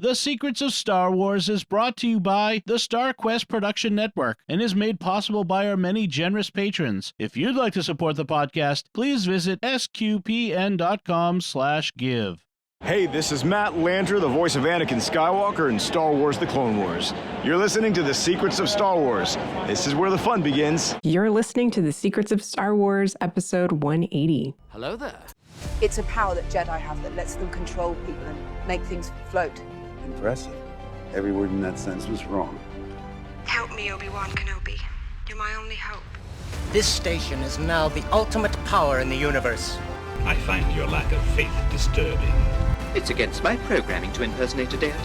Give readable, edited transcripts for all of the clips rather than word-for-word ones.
The Secrets of Star Wars is brought to you by the Star Quest Production Network and is made possible by our many generous patrons. If you'd like to support the podcast, please visit sqpn.com/give. Hey, this is Matt Landry, the voice of Anakin Skywalker in Star Wars The Clone Wars. You're listening to The Secrets of Star Wars. This is where the fun begins. You're listening to The Secrets of Star Wars, episode 180. Hello there. It's a power that Jedi have that lets them control people and make things float. Impressive. Every word in that sentence was wrong. Help me, Obi-Wan Kenobi. You're my only hope. This station is now the ultimate power in the universe. I find your lack of faith disturbing. It's against my programming to impersonate a deity.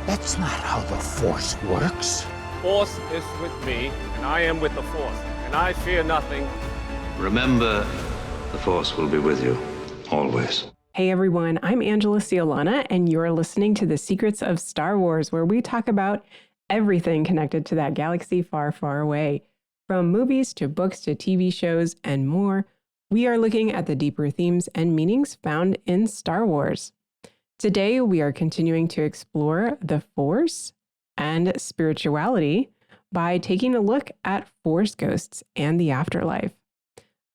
That's not how the Force works. Force is with me, and I am with the Force, and I fear nothing. Remember, the Force will be with you, always. Hey everyone, I'm Angela Sealana, and you're listening to The Secrets of Star Wars, where we talk about everything connected to that galaxy far, far away. From movies to books to TV shows and more, we are looking at the deeper themes and meanings found in Star Wars. Today, we are continuing to explore the Force and spirituality by taking a look at Force ghosts and the afterlife.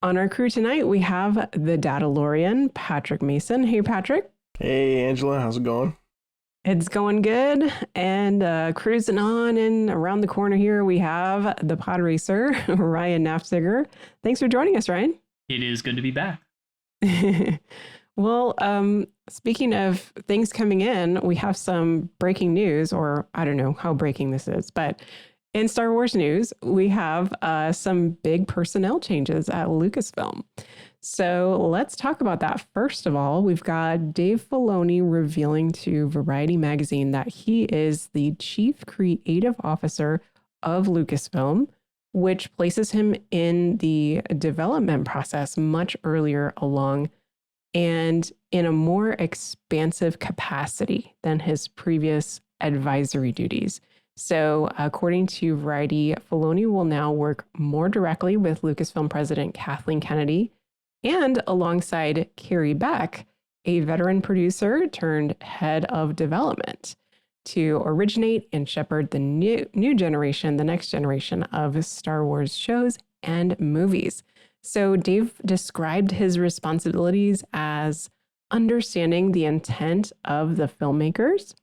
On our crew tonight, we have the Datalorian, Patrick Mason. Hey, Patrick. Hey, Angela. How's it going? It's going good. And cruising on and around the corner here, we have the pod racer, Ryan Nafziger. Thanks for joining us, Ryan. It is good to be back. Well, speaking of things coming in, we have some breaking news, or I don't know how breaking this is, but in Star Wars news, we have some big personnel changes at Lucasfilm. So let's talk about that. First of all, we've got Dave Filoni revealing to Variety magazine that he is the Chief Creative Officer of Lucasfilm, which places him in the development process much earlier along and in a more expansive capacity than his previous advisory duties. So according to Variety, Filoni will now work more directly with Lucasfilm president Kathleen Kennedy and alongside Carrie Beck, a veteran producer turned head of development, to originate and shepherd the new generation, the next generation of Star Wars shows and movies. So Dave described his responsibilities as understanding the intent of the filmmakers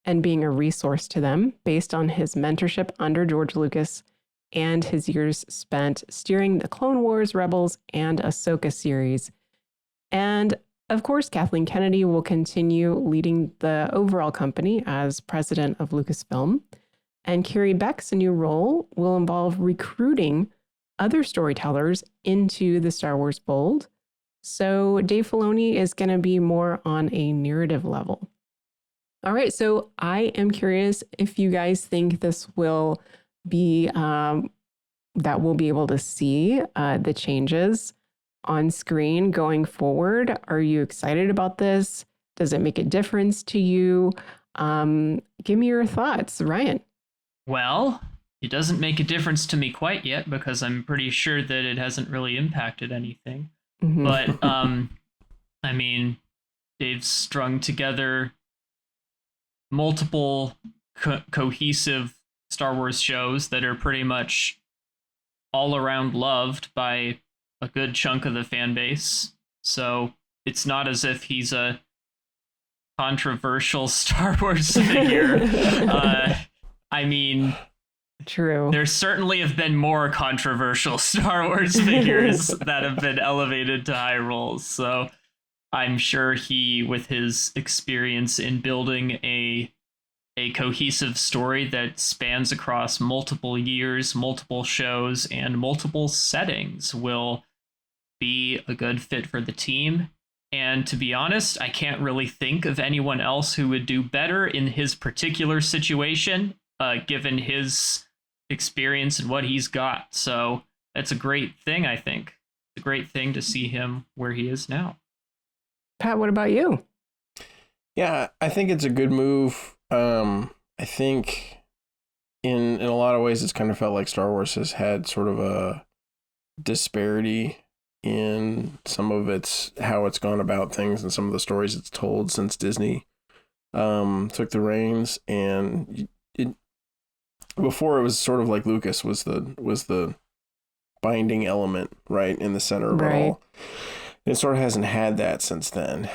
and being a resource to them based on his mentorship under George Lucas and his years spent steering the Clone Wars, Rebels, and Ahsoka series. And of course, Kathleen Kennedy will continue leading the overall company as president of Lucasfilm. And Carrie Beck's new role will involve recruiting other storytellers into the Star Wars fold. So Dave Filoni is going to be more on a narrative level. All right, so I am curious if you guys think this will be, that we'll be able to see the changes on screen going forward. Are you excited about this? Does it make a difference to you? Give me your thoughts, Ryan. Well, it doesn't make a difference to me quite yet because I'm pretty sure that it hasn't really impacted anything. Mm-hmm. But, I mean, Dave's strung together multiple cohesive Star Wars shows that are pretty much all around loved by a good chunk of the fan base. So it's not as if he's a controversial Star Wars figure. I mean, true. There certainly have been more controversial Star Wars figures that have been elevated to high roles. So I'm sure he, with his experience in building a cohesive story that spans across multiple years, multiple shows, and multiple settings, will be a good fit for the team. And to be honest, I can't really think of anyone else who would do better in his particular situation, given his experience and what he's got. So that's a great thing, I think. It's a great thing to see him where he is now. Pat, what about you? Yeah, I think it's a good move. I think in a lot of ways, it's kind of felt like Star Wars has had sort of a disparity in some of its how it's gone about things and some of the stories it's told since Disney took the reins, and before it was sort of like Lucas was the binding element, right, in the center of it all. It sort of hasn't had that since then.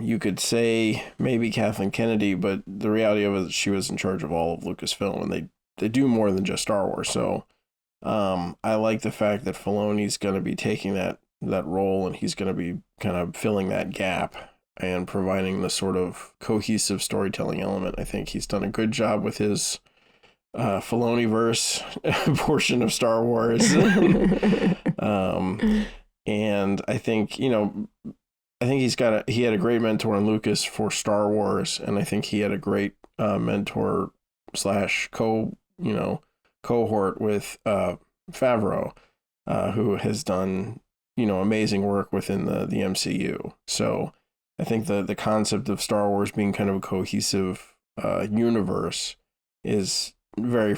You could say maybe Kathleen Kennedy, but the reality of it is she was in charge of all of Lucasfilm, and they do more than just Star Wars. So I like the fact that Filoni's going to be taking that role, and he's going to be kind of filling that gap and providing the sort of cohesive storytelling element. I think he's done a good job with his Filoni-verse portion of Star Wars. And I think, he had a great mentor in Lucas for Star Wars. And I think he had a great mentor / cohort with Favreau, who has done, amazing work within the MCU. So I think the concept of Star Wars being kind of a cohesive universe is very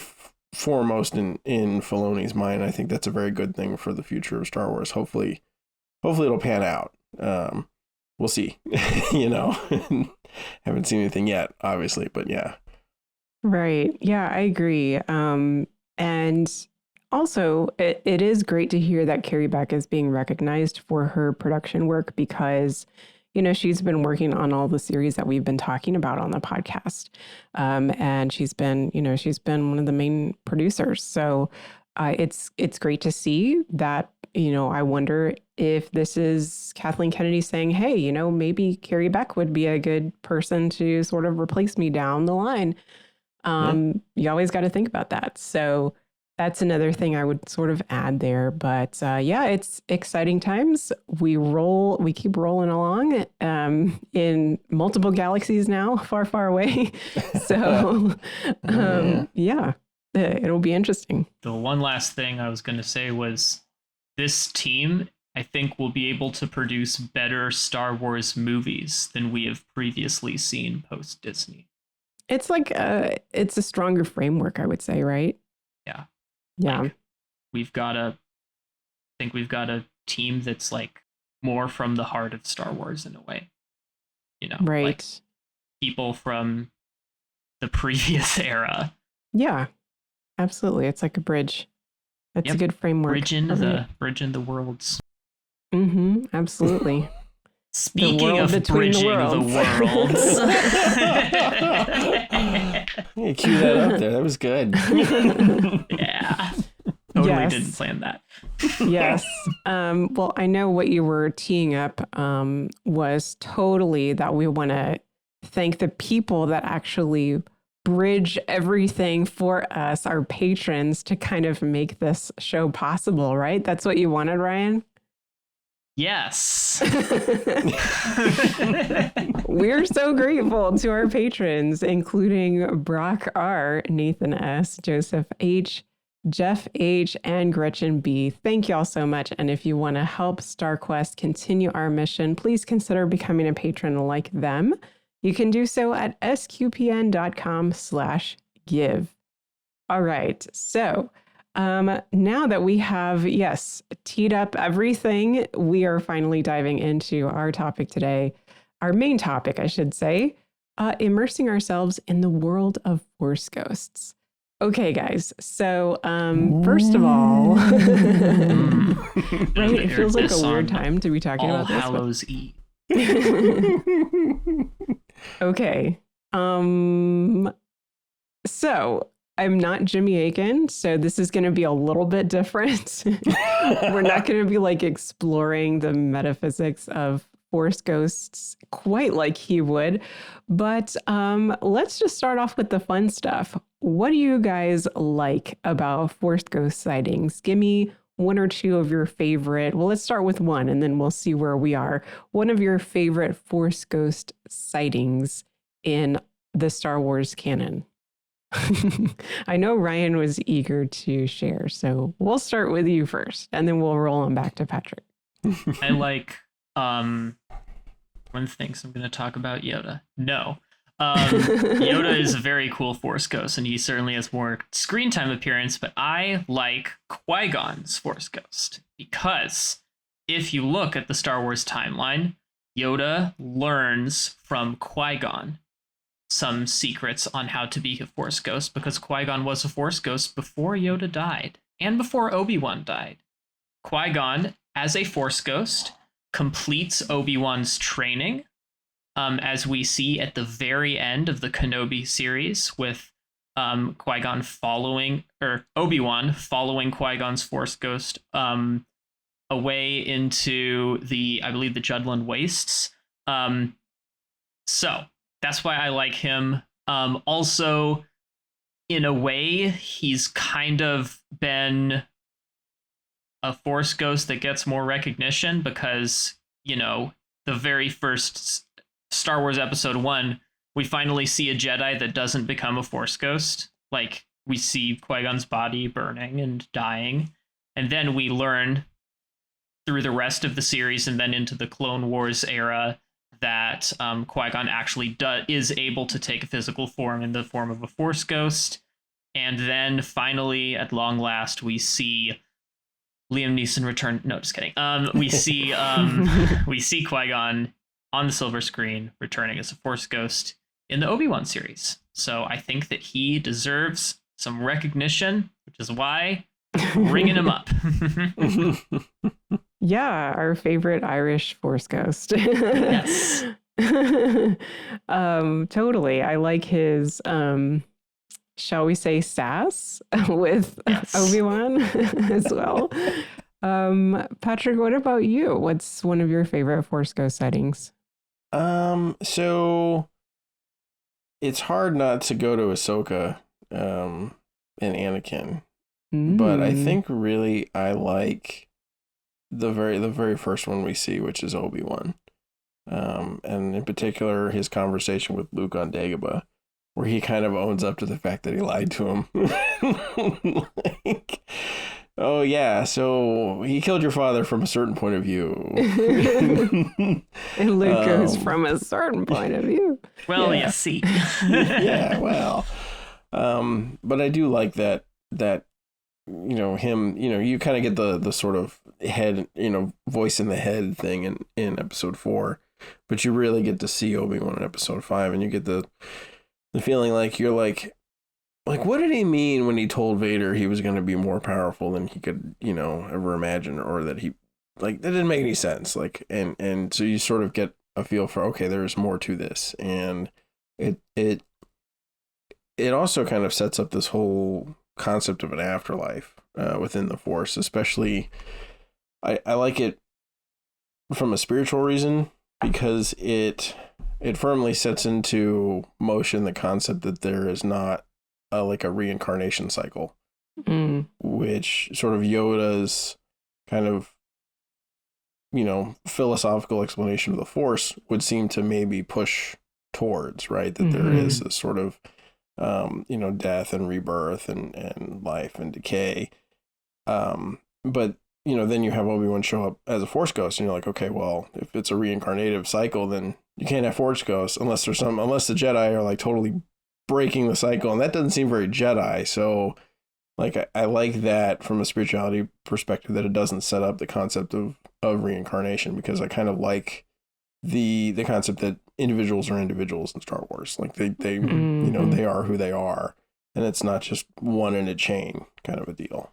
foremost in Filoni's mind. I think that's a very good thing for the future of Star Wars. Hopefully it'll pan out. We'll see. Haven't seen anything yet, obviously, but yeah. Right. Yeah, I agree. And also, it is great to hear that Carrie Beck is being recognized for her production work because, she's been working on all the series that we've been talking about on the podcast. And she's been one of the main producers. So it's great to see that, I wonder if this is Kathleen Kennedy saying, hey, maybe Carrie Beck would be a good person to sort of replace me down the line. You always got to think about that. So that's another thing I would sort of add there. But it's exciting times. We keep rolling along in multiple galaxies now, far, far away. So it'll be interesting. The one last thing I was going to say was this team, I think, will be able to produce better Star Wars movies than we have previously seen post Disney. It's like it's a stronger framework, I would say, right? Yeah. Yeah. Like, we've got a team that's like more from the heart of Star Wars in a way. Right. Like people from the previous era. Yeah. Absolutely. It's like a bridge. It's a good framework. Bridge into the worlds. Mm-hmm. Absolutely. Speaking of bridging the worlds. Yeah, cue that up there. That was good. Yeah. Totally didn't plan that. Yes. Well, I know what you were teeing up was totally that we want to thank the people that actually bridge everything for us, our patrons, to kind of make this show possible, right? That's what you wanted, Ryan? Yes. We're so grateful to our patrons, including Brock R., Nathan S., Joseph H., Jeff H., and Gretchen B. Thank you all so much. And if you want to help StarQuest continue our mission, please consider becoming a patron like them. You can do so at sqpn.com/give. All right. So now that we have, teed up everything, we are finally diving into our topic today. Our main topic, I should say, immersing ourselves in the world of Force Ghosts. Okay, guys. So first of all, right, it feels like a weird time to be talking about this. All Hallows Eve. Okay. So I'm not Jimmy Akin, so this is going to be a little bit different. We're not going to be like exploring the metaphysics of Force Ghosts quite like he would. But let's just start off with the fun stuff. What do you guys like about Force Ghost sightings? Give me one or two of your favorite. Well, let's start with one and then we'll see where we are. One of your favorite Force Ghost sightings in the Star Wars canon. I know Ryan was eager to share, so we'll start with you first and then we'll roll on back to Patrick. I like one of the things I'm going to talk about Yoda. No. Yoda is a very cool Force Ghost, and he certainly has more screen time appearance, but I like Qui-Gon's Force Ghost, because if you look at the Star Wars timeline, Yoda learns from Qui-Gon. some secrets on how to be a Force ghost, because Qui-Gon was a Force ghost before Yoda died and before Obi-Wan died. Qui-Gon, as a Force ghost, completes Obi-Wan's training, as we see at the very end of the Kenobi series, with Qui-Gon following, or Obi-Wan following Qui-Gon's Force ghost away into I believe the Judland Wastes. So that's why I like him. Also, in a way, he's kind of been a Force ghost that gets more recognition because, the very first Star Wars Episode 1, we finally see a Jedi that doesn't become a Force ghost. Like, we see Qui-Gon's body burning and dying. And then we learn through the rest of the series and then into the Clone Wars era that Qui-Gon actually is able to take a physical form in the form of a Force ghost. And then finally, at long last, we see Liam Neeson return. No, just kidding. We see Qui-Gon on the silver screen returning as a Force ghost in the Obi-Wan series. So I think that he deserves some recognition, which is why I'm bringing him up. Yeah, our favorite Irish Force ghost. Yes. Totally. I like his, shall we say, sass with Obi-Wan as well. Patrick, what about you? What's one of your favorite Force ghost sightings? So it's hard not to go to Ahsoka and Anakin. But I think really I like the very first one we see, which is Obi-Wan. And in particular, his conversation with Luke on Dagobah, where he kind of owns up to the fact that he lied to him. Like, oh yeah, so he killed your father from a certain point of view. And Luke goes from a certain point of view. Well, you see. Yeah, well. But I do like that him, you kind of get the sort of head, voice in the head thing in episode 4, but you really get to see Obi-Wan in episode 5, and you get the feeling like you're like what did he mean when he told Vader he was going to be more powerful than he could, ever imagine, or that he, like, that didn't make any sense. Like, and so you sort of get a feel for, okay, there's more to this. And it also kind of sets up this whole concept of an afterlife within the Force, especially I like it from a spiritual reason, because it firmly sets into motion the concept that there is not like a reincarnation cycle, which sort of Yoda's kind of philosophical explanation of the Force would seem to maybe push towards, right, that there is this sort of death and rebirth and life and decay. But, then you have Obi-Wan show up as a Force ghost, and you're like, okay, well, if it's a reincarnative cycle, then you can't have Force ghosts unless the Jedi are like totally breaking the cycle. And that doesn't seem very Jedi. So like, I like that from a spirituality perspective, that it doesn't set up the concept of reincarnation, because I kind of like the concept that individuals are individuals in Star Wars. Like they they are who they are, and it's not just one in a chain kind of a deal.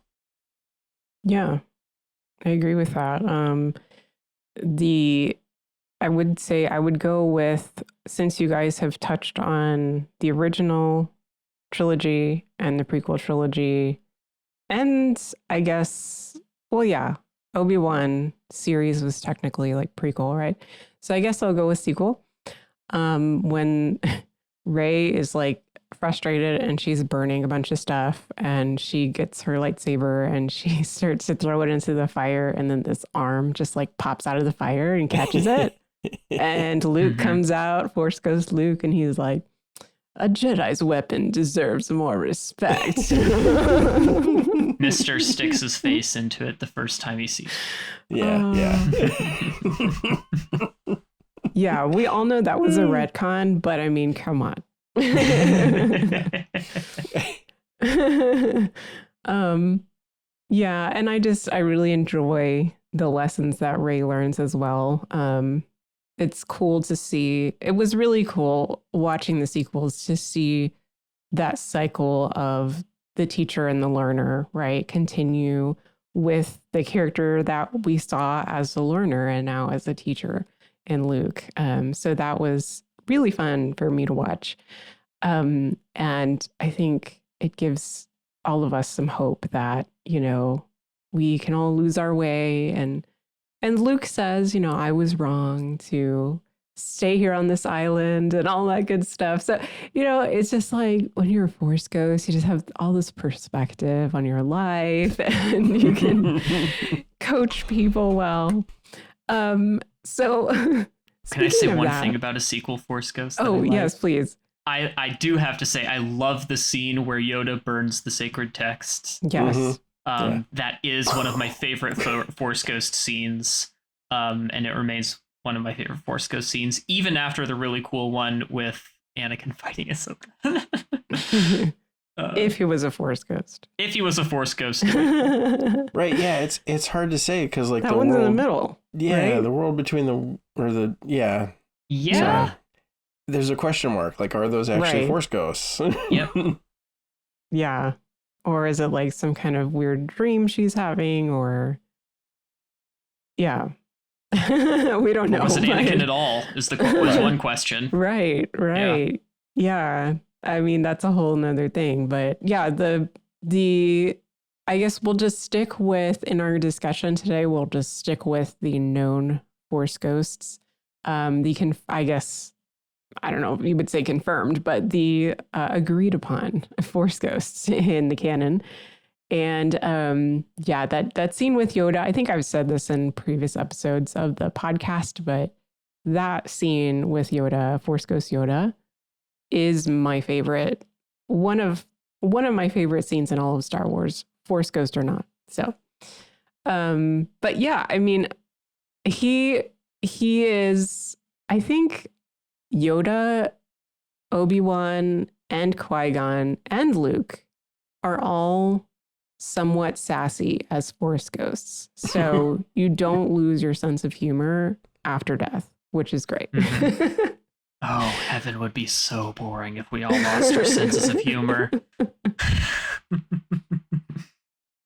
Yeah, I agree with that. I would say I would go with, since you guys have touched on the original trilogy and the prequel trilogy, and I guess, well, yeah, Obi-Wan series was technically like prequel, right? So I guess I'll go with sequel. When Rey is like frustrated and she's burning a bunch of stuff, and she gets her lightsaber and she starts to throw it into the fire, and then this arm just like pops out of the fire and catches it. And Luke comes out, Force Ghost Luke, and he's like, a Jedi's weapon deserves more respect. Mr. sticks his face into it the first time he sees it. Yeah. Yeah, we all know that was a retcon, but I mean, come on. Yeah, and I really enjoy the lessons that Rey learns as well. it's cool to see. It was really cool watching the sequels to see that cycle of the teacher and the learner, right? Continue with the character that we saw as the learner and now as a teacher in Luke. So that was really fun for me to watch. And I think it gives all of us some hope that, you know, we can all lose our way. And Luke says, you know, I was wrong to stay here on this island and all that good stuff. So, you know, it's just like when you're a Force ghost, you just have all this perspective on your life and you can coach people well. So can I say one that, thing about a sequel Force Ghost? Oh, yes, please. I do have to say, I love the scene where Yoda burns the sacred texts. Yes. That is one of my favorite Force Ghost scenes. And it remains one of my favorite Force Ghost scenes, even after the really cool one with Anakin fighting Ahsoka. If he was a Force ghost. If he was a Force ghost. Right, yeah, it's hard to say because like that the one's world, in the middle. Yeah, right? the world between Yeah. So, there's a question mark. Like, are those actually Force ghosts? Yep. Yeah. Or is it like some kind of weird dream she's having? Or yeah. We don't know. Was it Anakin at all? Was one question. Right. Yeah. I mean, that's a whole nother thing. But yeah, the I guess we'll just stick with, in our discussion today, we'll just stick with the known Force ghosts. I guess, I don't know if you would say confirmed, but the agreed upon Force ghosts in the canon. And that scene with Yoda, I think I've said this in previous episodes of the podcast, but that scene with Yoda, Force Ghost Yoda, is my favorite. One of my favorite scenes in all of Star Wars, Force Ghost or not. So, but yeah, I mean, he is, I think Yoda, Obi-Wan, and Qui-Gon, and Luke are all somewhat sassy as Force ghosts. So you don't lose your sense of humor after death, which is great. Mm-hmm. Oh, heaven would be so boring if we all lost our senses of humor.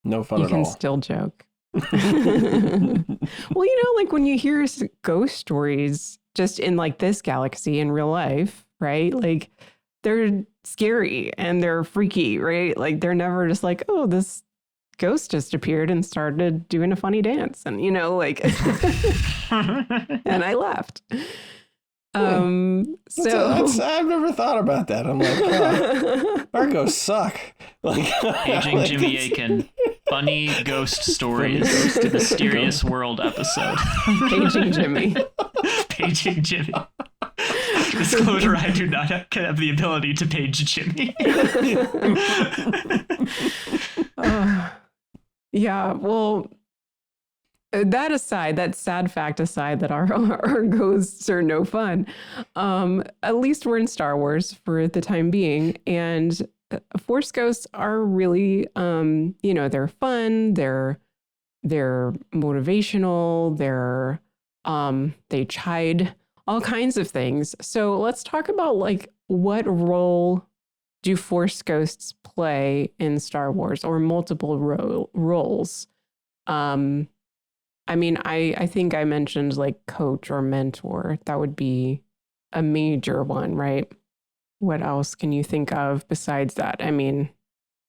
No fun you at all. You can still joke. Well, you know, like when you hear ghost stories just in like this galaxy in real life, right? Like they're scary and they're freaky, right? Like they're never just like, oh, this ghost just appeared and started doing a funny dance. And, you know, like, and I left. I've never thought about that. I'm like, oh, our ghosts suck. Like, Paging Jimmy Aiken, funny ghost stories, mysterious world episode. Paging Jimmy. Paging Jimmy. Disclosure: I do not have the ability to page Jimmy. Yeah, well, that aside, that sad fact aside that our ghosts are no fun, at least we're in Star Wars for the time being. And Force ghosts are really, you know, they're fun, they're motivational, they chide all kinds of things. So let's talk about like what role do Force ghosts play in Star Wars, or multiple roles? I mean, I think I mentioned like coach or mentor. That would be a major one, right? What else can you think of besides that? I mean,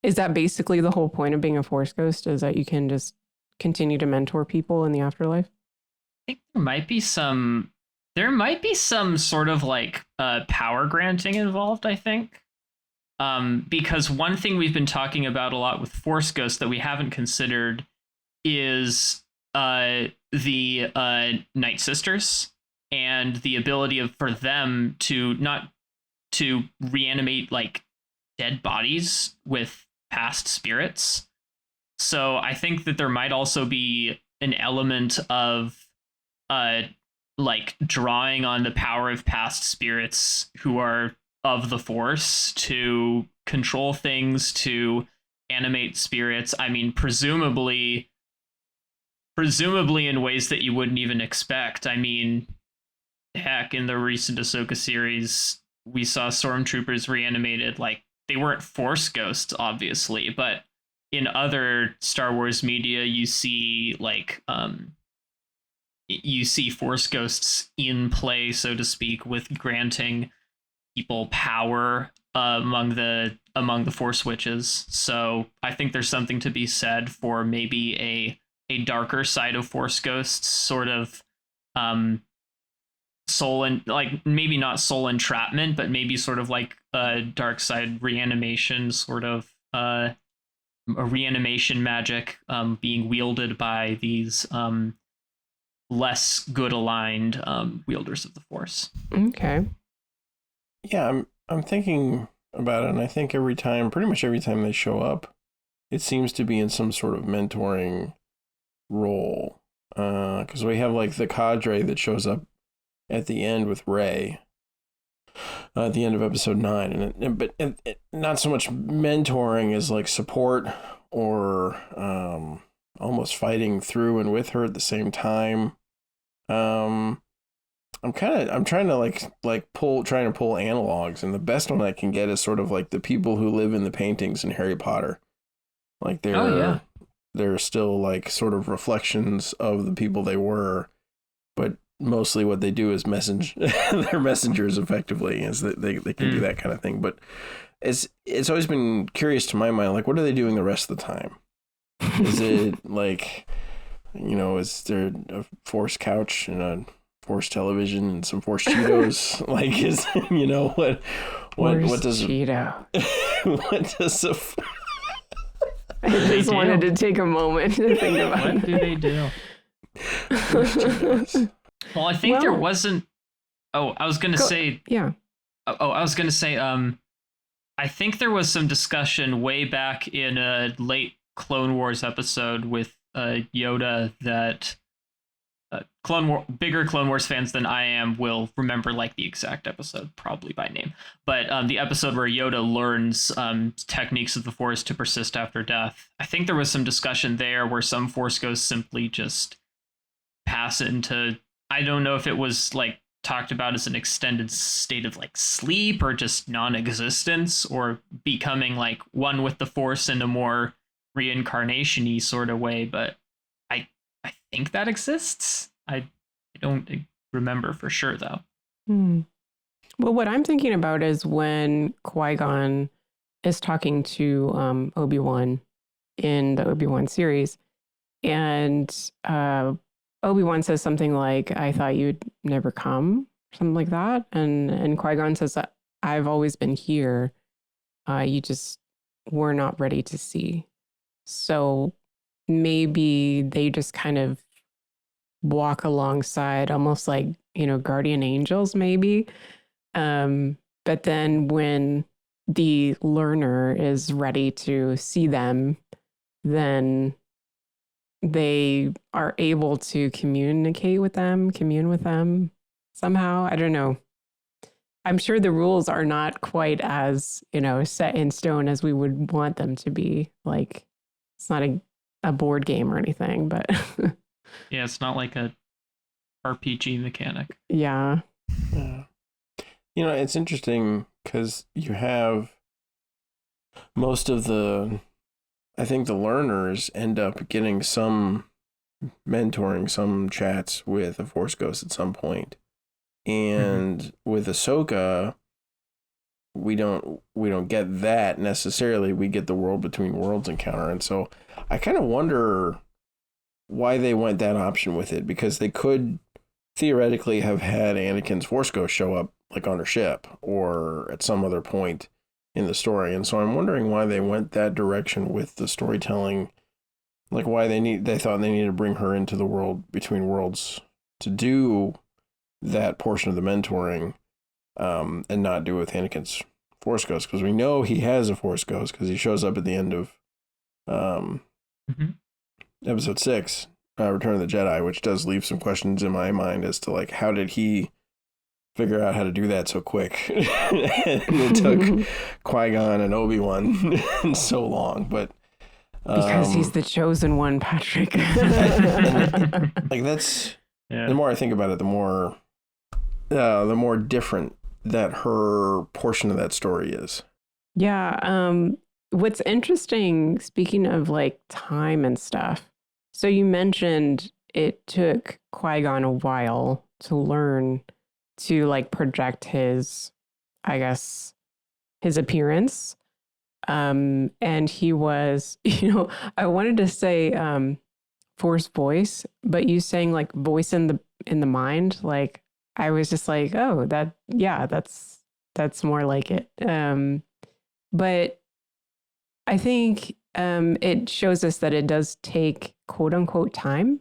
is that basically the whole point of being a Force ghost, is that you can just continue to mentor people in the afterlife? I think there might be some sort of like power granting involved, I think. Because one thing we've been talking about a lot with Force Ghosts that we haven't considered is the Night Sisters and the ability for them to not to reanimate like dead bodies with past spirits. So I think that there might also be an element of like drawing on the power of past spirits who are of the Force to control things, to animate spirits. I mean, presumably in ways that you wouldn't even expect. I mean, heck, in the recent Ahsoka series, we saw stormtroopers reanimated. Like, they weren't Force ghosts, obviously, but in other Star Wars media, you see Force ghosts in play, so to speak, with granting people power among the Force witches. So I think there's something to be said for maybe a darker side of Force ghosts, sort of soul and like maybe not soul entrapment, but maybe sort of like a dark side reanimation, sort of a reanimation magic being wielded by these less good aligned wielders of the Force. Okay. Yeah, I'm thinking about it, and I think pretty much every time they show up, it seems to be in some sort of mentoring role. Because we have like the cadre that shows up at the end with Rey at the end of episode 9, but not so much mentoring as like support or almost fighting through and with her at the same time. I'm trying to pull analogs, and the best one I can get is sort of like the people who live in the paintings in Harry Potter. Like they're still like sort of reflections of the people they were, but mostly what they do is they're messengers effectively, is that they can do that kind of thing. But it's always been curious to my mind, like, what are they doing the rest of the time? Is it like, is there a Force couch and a Force television and some Force Cheetos? Like, is what does Cheeto? What does a I just wanted to take a moment to think about what do they do? Well, I think there wasn't. Oh, I was gonna say. Yeah. I was gonna say. I think there was some discussion way back in a late Clone Wars episode with Yoda that bigger Clone Wars fans than I am will remember like the exact episode, probably by name. But the episode where Yoda learns techniques of the Force to persist after death. I think there was some discussion there where some Force ghosts simply just pass into, I don't know if it was like talked about as an extended state of like sleep or just non-existence, or becoming like one with the Force in a more reincarnation-y sort of way, but I think that exists. I don't remember for sure though. Well, what I'm thinking about is when Qui-Gon is talking to Obi-Wan in the Obi-Wan series, and Obi-Wan says something like, "I thought you'd never come," something like that, and Qui-Gon says, "I've always been here. You just were not ready to see." So maybe they just kind of walk alongside, almost like, guardian angels, maybe. But then when the learner is ready to see them, then they are able to commune with them somehow. I don't know. I'm sure the rules are not quite as, set in stone as we would want them to be. Like, it's not a board game or anything, but yeah, it's not like a RPG mechanic. Yeah. It's interesting because you have most of I think the learners end up getting some mentoring, some chats with a Force ghost at some point. And with Ahsoka, we don't get that necessarily. We get the world between worlds encounter. And so I kind of wonder why they went that option with it, because they could theoretically have had Anakin's Force ghost show up like on her ship or at some other point in the story. And so I'm wondering why they went that direction with the storytelling, like why they thought they needed to bring her into the world between worlds to do that portion of the mentoring, and not do it with Anakin's Force ghost, because we know he has a Force ghost because he shows up at the end of episode 6, Return of the Jedi, which does leave some questions in my mind as to like, how did he figure out how to do that so quick? And it took Qui-Gon and Obi-Wan so long, but because he's the chosen one, Patrick. like that's the more I think about it, the more the more different that her portion of that story is. Yeah. What's interesting, speaking of like time and stuff, so you mentioned it took Qui-Gon a while to learn to like project his, I guess, his appearance. And he was, I wanted to say Force voice, but you saying like voice in the mind, like I was just like, oh, that's more like it. But I think it shows us that it does take quote unquote time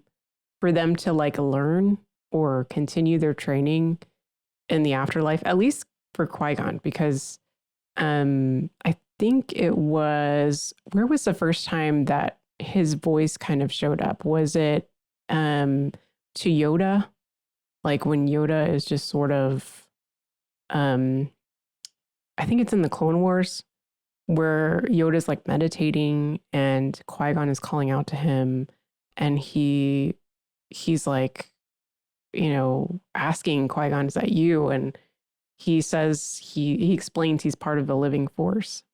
for them to like learn or continue their training in the afterlife, at least for Qui-Gon, because I think it was, where was the first time that his voice kind of showed up? Was it to Yoda? Like when Yoda is just sort of, I think it's in the Clone Wars, where Yoda's like meditating and Qui-Gon is calling out to him, and he's like, asking Qui-Gon, is that you? And he says, he explains he's part of the living force.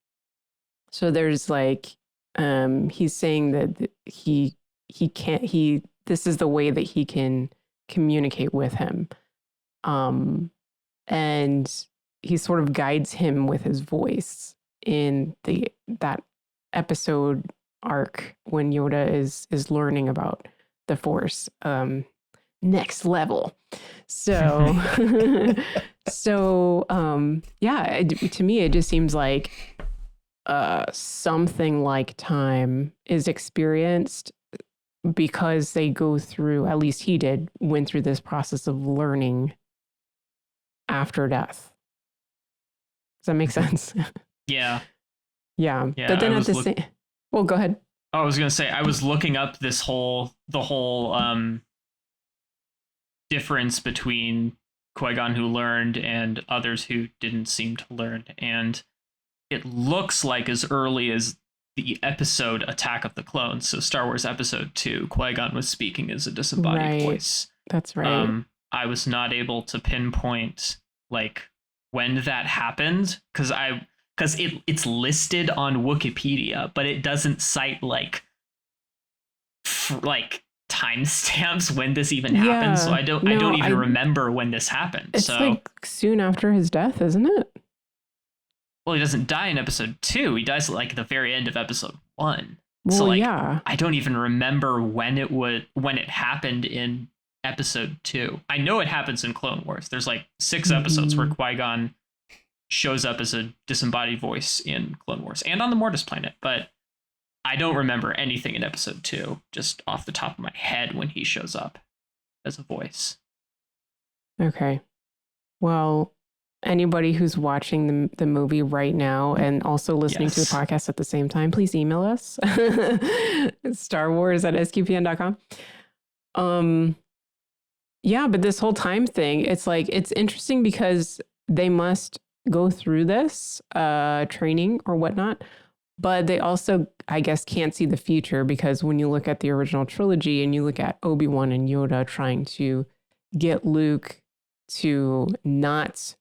So there's like, he's saying that this is the way that he can communicate with him. And he sort of guides him with his voice in that episode arc when Yoda is learning about the Force, next level. So, to me, it just seems like something like time is experienced because they go through, at least he went through this process of learning after death. Does that make sense? Yeah. Yeah. But then at the same, well, go ahead. I was going to say, I was looking up the whole difference between Qui-Gon who learned and others who didn't seem to learn. And it looks like as early as the episode Attack of the Clones, so Star Wars Episode 2, Qui-Gon was speaking as a disembodied voice. That's right. I was not able to pinpoint like when that happened because it's listed on Wikipedia, but it doesn't cite like timestamps when this even happened. So I don't even remember when this happened. It's like soon after his death, isn't it? Well, he doesn't die in episode 2. He dies like at the very end of episode 1. Well, so yeah. I don't even remember when it happened in episode 2. I know it happens in Clone Wars. There's like 6 episodes where Qui-Gon shows up as a disembodied voice in Clone Wars and on the Mortis planet, but I don't remember anything in episode 2 just off the top of my head when he shows up as a voice. Okay. Well, anybody who's watching the movie right now and also listening to the podcast at the same time, please email us. StarWars@sqpn.com. Yeah, but this whole time thing, it's like, it's interesting because they must go through this training or whatnot, but they also, I guess, can't see the future because when you look at the original trilogy and you look at Obi-Wan and Yoda trying to get Luke to not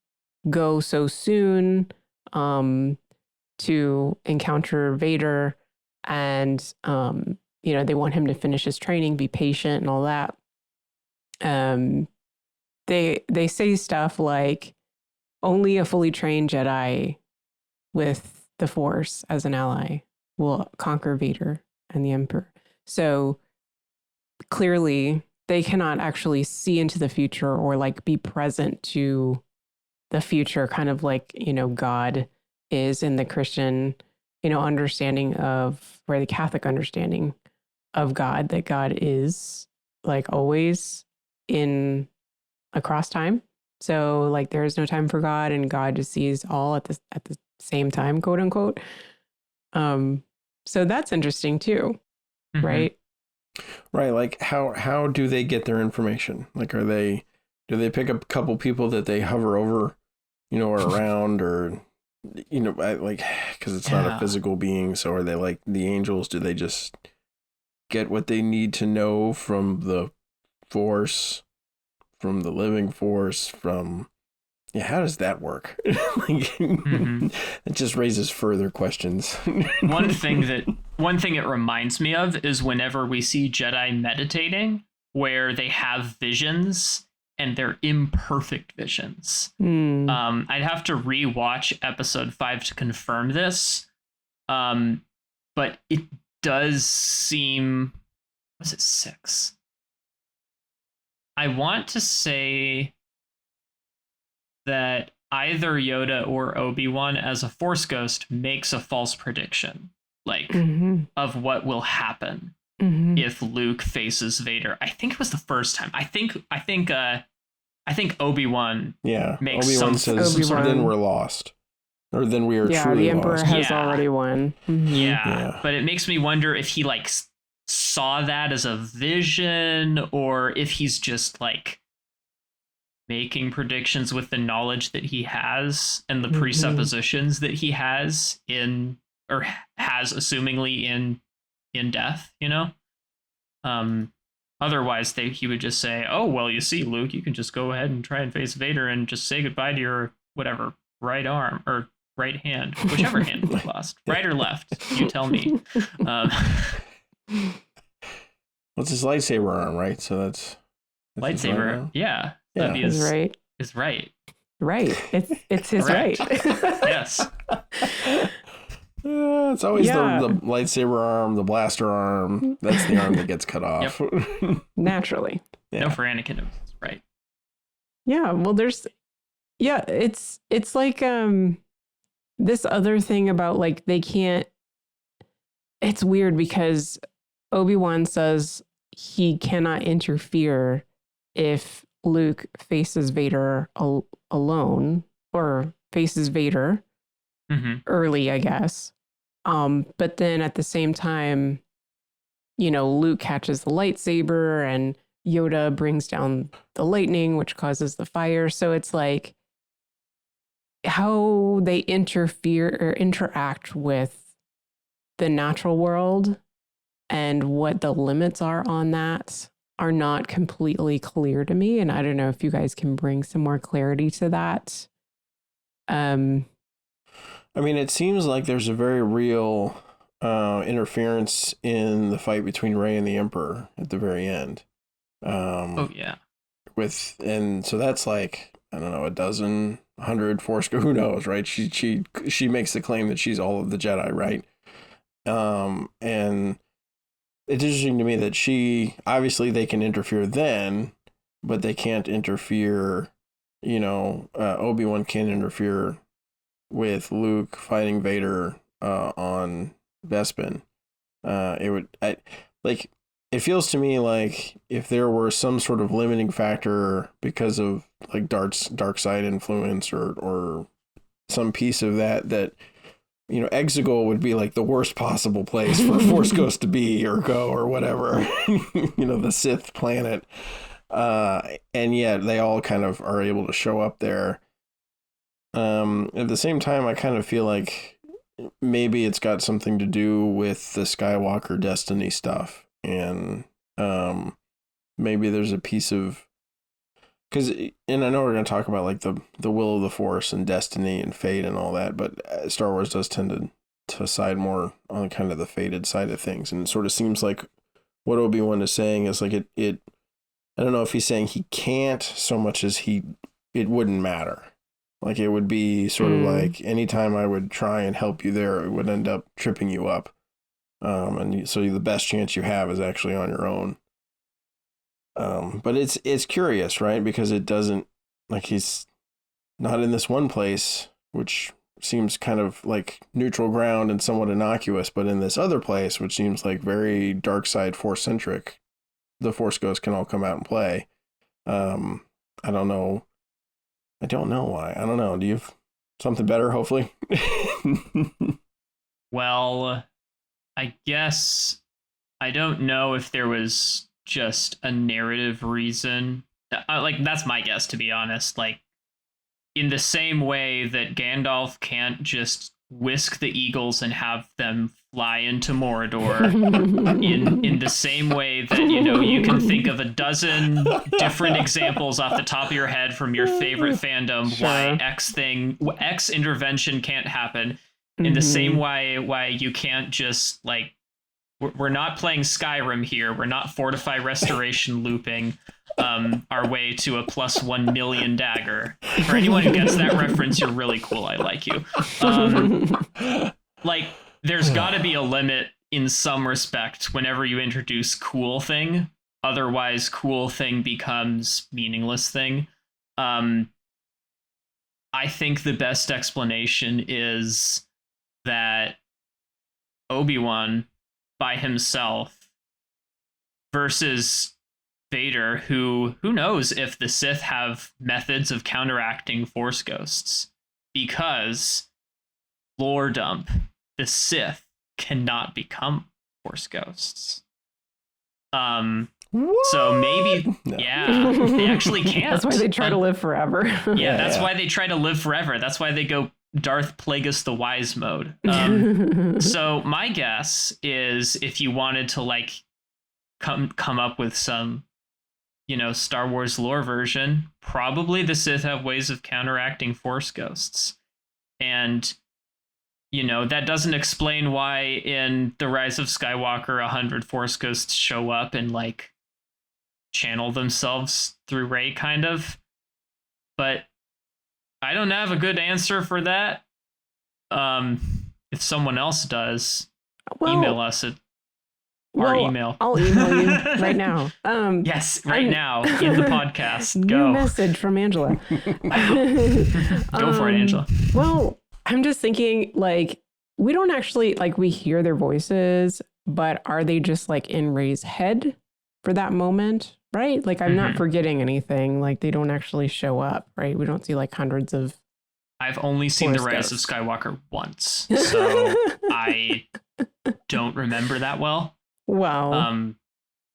go so soon to encounter Vader, and they want him to finish his training, be patient and all that. They say stuff like only a fully trained Jedi with the Force as an ally will conquer Vader and the Emperor. So clearly they cannot actually see into the future or like be present to the future, kind of like, God is in the Christian, understanding of, or the Catholic understanding of God, that God is like always in across time. So like there is no time for God, and God just sees all at the same time, quote unquote. So that's interesting too, right? Right. Like how do they get their information? Like, do they pick up a couple people that they hover over, or around, or, because it's not a physical being. So are they like the angels? Do they just get what they need to know from the Force from the living force, from how does that work? It just raises further questions. One thing it reminds me of is whenever we see Jedi meditating, where they have visions and they're imperfect visions. I'd have to rewatch episode 5 to confirm this. But it does seem, was it 6? I want to say that either Yoda or Obi-Wan as a Force ghost makes a false prediction, of what will happen if Luke faces Vader. I think it was the first time. I think Obi-Wan makes Obi-Wan says, then we're lost. Or then we are truly the Emperor lost. has already won. Yeah, but it makes me wonder if he saw that as a vision, or if he's just making predictions with the knowledge that he has and the presuppositions that he has assumingly in death, otherwise he would just say, oh, well, you see, Luke, you can just go ahead and try and face Vader and just say goodbye to your whatever right arm or right hand, whichever hand we lost, right or left, you tell me. What's his lightsaber arm, right? So that's lightsaber right, yeah that'd be is right. It's his right. Yes. It's always the lightsaber arm, the blaster arm. That's the arm that gets cut off. Yep. Naturally. No, for Anakin, it's right. Yeah. Well, it's like this other thing about they can't. It's weird because Obi-Wan says he cannot interfere if Luke faces Vader alone or faces Vader early, I guess. But then at the same time, Luke catches the lightsaber and Yoda brings down the lightning, which causes the fire. So it's how they interfere or interact with the natural world and what the limits are on that are not completely clear to me. And I don't know if you guys can bring some more clarity to that. I mean, it seems like there's a very real interference in the fight between Rey and the Emperor at the very end. And so that's I don't know, 100 Force Ghosts, who knows, right? She makes the claim that she's all of the Jedi, right? And it's interesting to me that obviously they can interfere then, but they can't interfere, Obi-Wan can't interfere with Luke fighting Vader on Bespin. It feels to me like if there were some sort of limiting factor because of dark side influence or some piece of that Exegol would be the worst possible place for Force Ghost to be or go or whatever, the Sith planet. And yet they all kind of are able to show up there. At the same time, I kind of feel like maybe it's got something to do with the Skywalker destiny stuff. And maybe there's a piece of, and I know we're going to talk about the will of the Force and destiny and fate and all that, but Star Wars does tend to side more on kind of the fated side of things. And it sort of seems like what Obi-Wan is saying is I don't know if he's saying he can't so much as it wouldn't matter. It would be sort of anytime I would try and help you there, it would end up tripping you up. So the best chance you have is actually on your own. But it's curious, right? Because it doesn't, he's not in this one place, which seems kind of neutral ground and somewhat innocuous, but in this other place, which seems very dark side Force centric, the Force Ghosts can all come out and play. I don't know why. I don't know. Do you have something better, hopefully? Well, I guess I don't know if there was just a narrative reason. That's my guess, to be honest. In the same way that Gandalf can't just whisk the eagles and have them fly into Mordor in the same way that, you know, you can think of a dozen different examples off the top of your head from your favorite fandom why X intervention can't happen. In the same way why you can't just, like, we're not playing Skyrim here. We're not fortify restoration looping our way to a +1 million dagger. For anyone who gets that reference, you're really cool. I like you. Like, there's got to be a limit in some respect whenever you introduce cool thing. Otherwise, cool thing becomes meaningless thing. I think the best explanation is that Obi-Wan by himself versus Vader, who knows if the Sith have methods of counteracting Force ghosts, because lore dump, the Sith cannot become Force ghosts. So maybe, yeah, they actually can't. That's why they try to live forever. That's why they try to live forever. That's why they go Darth Plagueis the Wise mode. So my guess is, if you wanted to, like, come up with some, you know, Star Wars lore version, probably the Sith have ways of counteracting Force ghosts. And, you know, that doesn't explain why in The Rise of Skywalker 100 Force ghosts show up and, like, channel themselves through Rey, kind of. But I don't have a good answer for that. If someone else does, email us at our email. I'll email you right now. Yes, now in the podcast. New message from Angela. Go for it, Angela. Well, I'm just thinking, like, we don't actually, like, we hear their voices, but are they just, like, in Rey's head for that moment? Right? Like, I'm not forgetting anything. Like, they don't actually show up, right? We don't see, like, hundreds of... I've only seen The Rise of Skywalker once, so I don't remember that well. Well,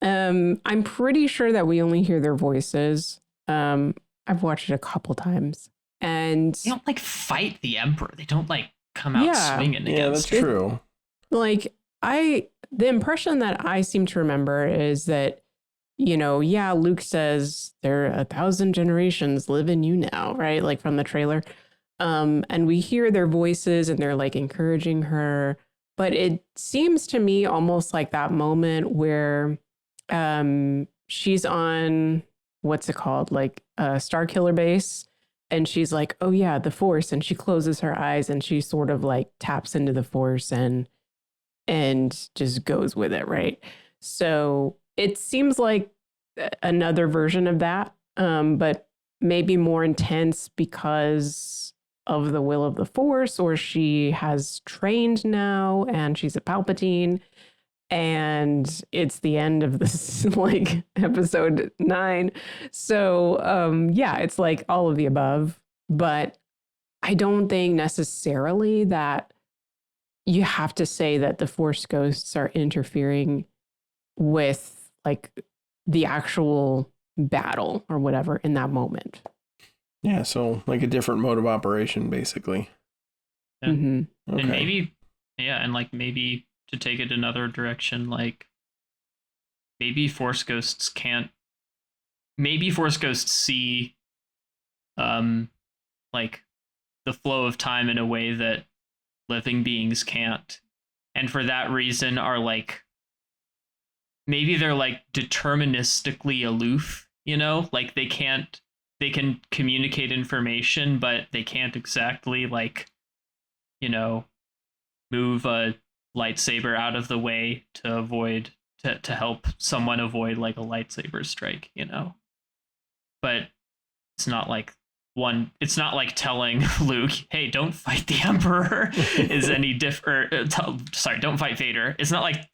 I'm pretty sure that we only hear their voices. I've watched it a couple times, and they don't, like, fight the Emperor. They don't, like, come out swinging against. Yeah, that's true. Like, the impression that I seem to remember is that, you know, Luke says there are 1,000 generations live in you now, right? Like, from the trailer. And we hear their voices and they're, like, encouraging her. But it seems to me almost like that moment where she's on, what's it called? Like a Starkiller base. And she's like, oh, yeah, the Force. And she closes her eyes and she sort of, like, taps into the Force and just goes with it, right? So it seems like another version of that, but maybe more intense because of the will of the Force, or she has trained now and she's a Palpatine, and it's the end of this, like, episode 9. So it's like all of the above, but I don't think necessarily that you have to say that the Force ghosts are interfering with, like, the actual battle or whatever in that moment. Yeah, so like a different mode of operation, basically. Yeah. Mm-hmm. Okay. And maybe, and, like, maybe to take it another direction, like, maybe Force ghosts see, like, the flow of time in a way that living beings can't. And for that reason are, like, maybe they're, like, deterministically aloof, you know? Like, they can communicate information, but they can't exactly, like, you know, move a lightsaber out of the way to help someone avoid, like, a lightsaber strike, you know? But it's not like telling Luke, hey, don't fight the Emperor is any different. Don't fight Vader. It's not like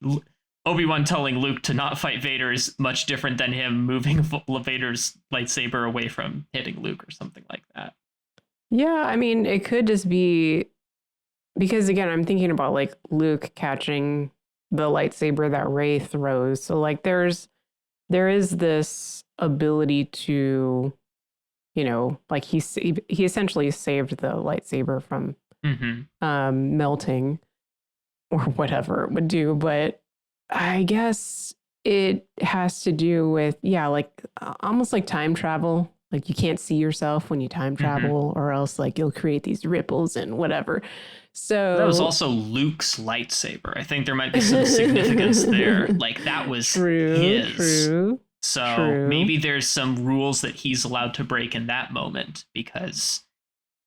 Obi-Wan telling Luke to not fight Vader is much different than him moving Vader's lightsaber away from hitting Luke or something like that. Yeah, I mean, it could just be because, again, I'm thinking about, like, Luke catching the lightsaber that Rey throws. So, like, there is this ability to, you know, like, he essentially saved the lightsaber from melting. or whatever it would do, but I guess it has to do with, like almost like time travel. Like you can't see yourself when you time travel, or else like you'll create these ripples and whatever. So that was also Luke's lightsaber. I think there might be some significance there. Like that was his. True. Maybe there's some rules that he's allowed to break in that moment because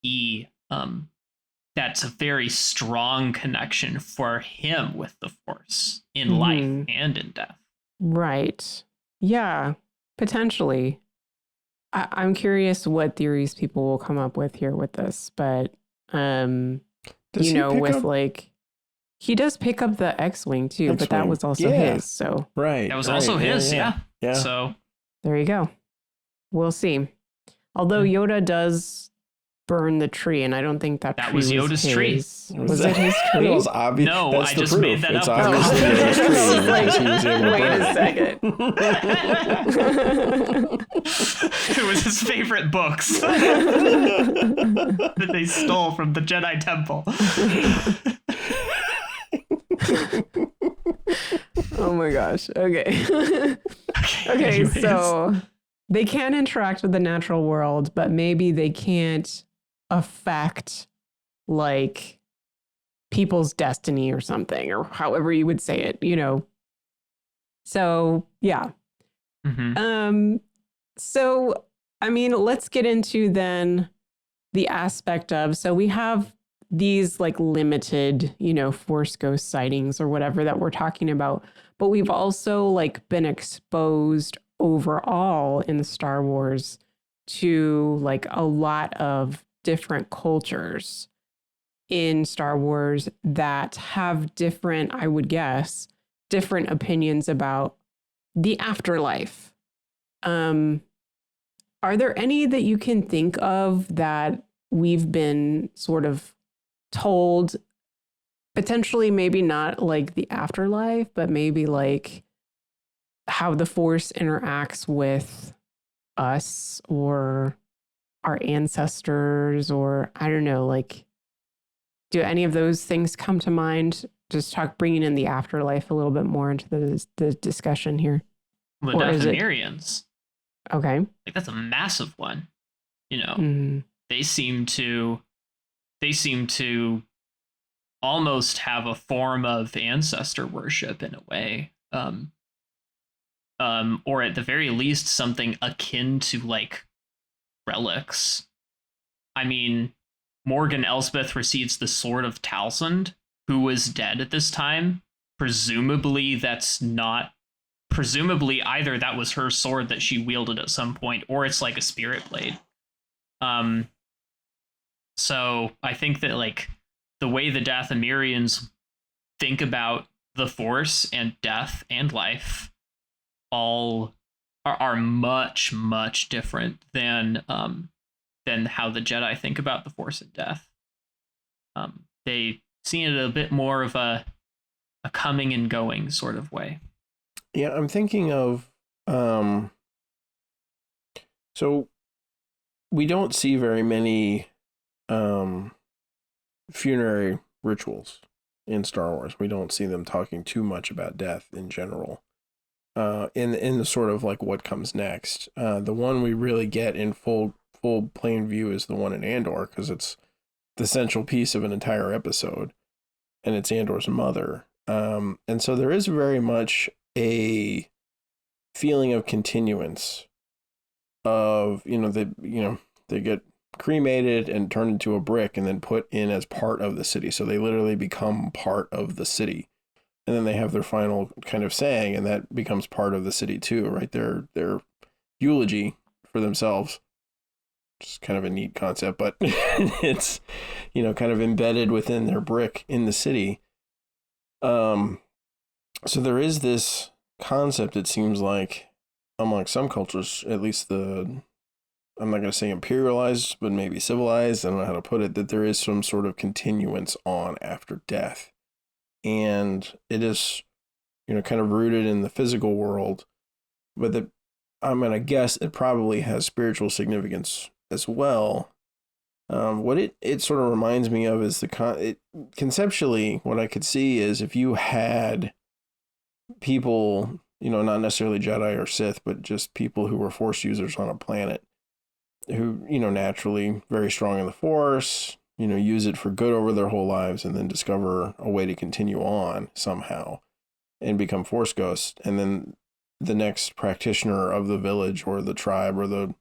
he that's a very strong connection for him with the Force in life and in death. Right. Yeah, potentially. I'm curious what theories people will come up with here with this, but like he does pick up the X-Wing too, but that was also his. So that was also his. Yeah. So there you go. We'll see. Although Yoda does burn the tree, and I don't think that tree was Yoda's his. tree. Was it his tree? It was obvious. No, That's I the just proof. made that it's up. Obviously Yoda's tree. Wait a second. It was his favorite books that they stole from the Jedi Temple. Oh my gosh. Okay. Okay, so they can interact with the natural world, but maybe they can't affect like people's destiny or something, or however you would say it, So yeah. So I mean, let's get into then the aspect of, so we have these like limited, Force ghost sightings or whatever that we're talking about, but we've also like been exposed overall in Star Wars to like a lot of different cultures in Star Wars that have different, I would guess, different opinions about the afterlife. Are there any that you can think of that we've been sort of told, potentially maybe not like the afterlife, but maybe like how the Force interacts with us or our ancestors, or I don't know, like, do any of those things come to mind? Just bringing in the afterlife a little bit more into the discussion here. The Dathomirians. Okay. Like that's a massive one. They seem to almost have a form of ancestor worship in a way. Or at the very least something akin to like relics. I mean, Morgan Elsbeth receives the Sword of Talsund, who was dead at this time. Presumably either that was her sword that she wielded at some point, or it's like a spirit blade. So I think that like the way the Dathomirians think about the Force and death and life all are much, much different than how the Jedi think about the Force and death. They see it a bit more of a coming and going sort of way. Yeah, I'm thinking of so we don't see very many funerary rituals in Star Wars. We don't see them talking too much about death in general. In the sort of like what comes next. The one we really get in full plain view is the one in Andor, because it's the central piece of an entire episode, and it's Andor's mother. And so there is very much a feeling of continuance of, they get cremated and turned into a brick and then put in as part of the city. So they literally become part of the city. And then they have their final kind of saying, and that becomes part of the city too, right? Their eulogy for themselves. Just kind of a neat concept, but it's, kind of embedded within their brick in the city. So there is this concept, it seems like, among some cultures, at least I'm not going to say imperialized, but maybe civilized, I don't know how to put it, that there is some sort of continuance on after death. And it is, kind of rooted in the physical world, but I'm going to guess it probably has spiritual significance as well. What it sort of reminds me of is conceptually, what I could see is if you had people, not necessarily Jedi or Sith, but just people who were Force users on a planet who, naturally very strong in the Force, use it for good over their whole lives and then discover a way to continue on somehow and become Force ghosts. And then the next practitioner of the village or the tribe or the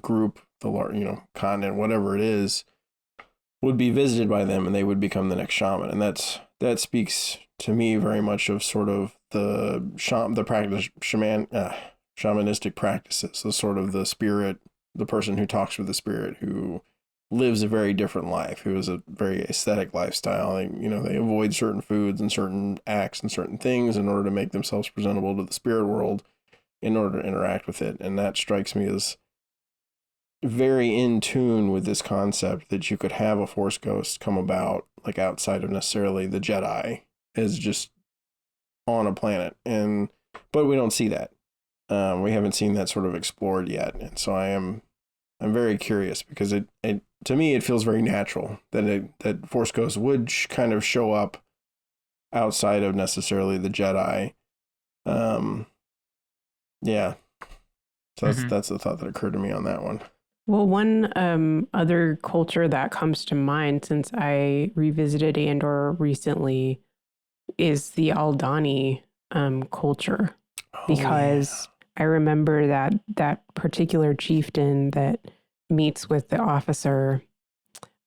group, the continent, whatever it is, would be visited by them and they would become the next shaman. And that speaks to me very much of sort of the shamanistic practices, the sort of the spirit, the person who talks with the spirit, who lives a very different life, who has a very aesthetic lifestyle. They avoid certain foods and certain acts and certain things in order to make themselves presentable to the spirit world in order to interact with it. And that strikes me as very in tune with this concept that you could have a Force ghost come about, like outside of necessarily the Jedi, as just on a planet. But we don't see that. We haven't seen that sort of explored yet. And so I'm very curious because it to me, it feels very natural that Force ghosts would kind of show up outside of necessarily the Jedi. Yeah. So that's the thought that occurred to me on that one. Well, one other culture that comes to mind since I revisited Andor recently is the Aldani culture, because I remember that particular chieftain that meets with the officer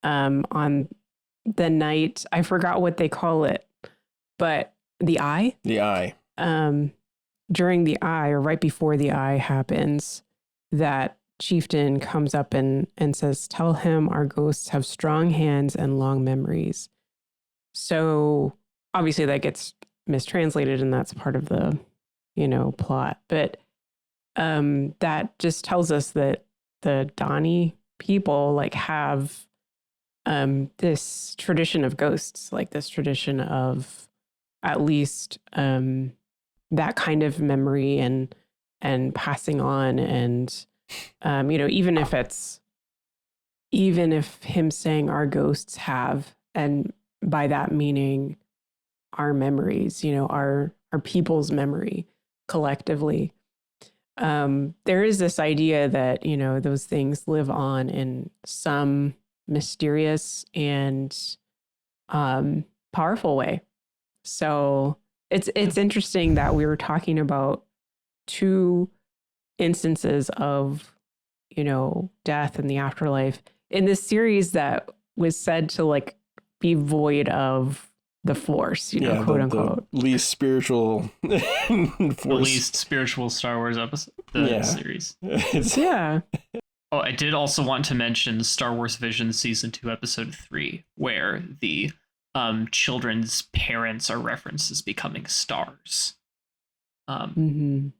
on the night, I forgot what they call it, but the eye? The eye. During the eye, or right before the eye happens, that chieftain comes up and says, "Tell him our ghosts have strong hands and long memories." So obviously that gets mistranslated and that's part of the, plot. But that just tells us that the Donnie people have this tradition of ghosts, like this tradition of at least that kind of memory and passing on. And even if him saying our ghosts have, and by that meaning our memories, our people's memory collectively, there is this idea that, those things live on in some mysterious and powerful way. So it's interesting that we were talking about two instances of, death and the afterlife in this series that was said to be void of the Force, quote unquote. The least spiritual the least spiritual Star Wars episode, series. Yeah. Oh, I did also want to mention Star Wars Vision Season 2, Episode 3, where the children's parents are referenced as becoming stars.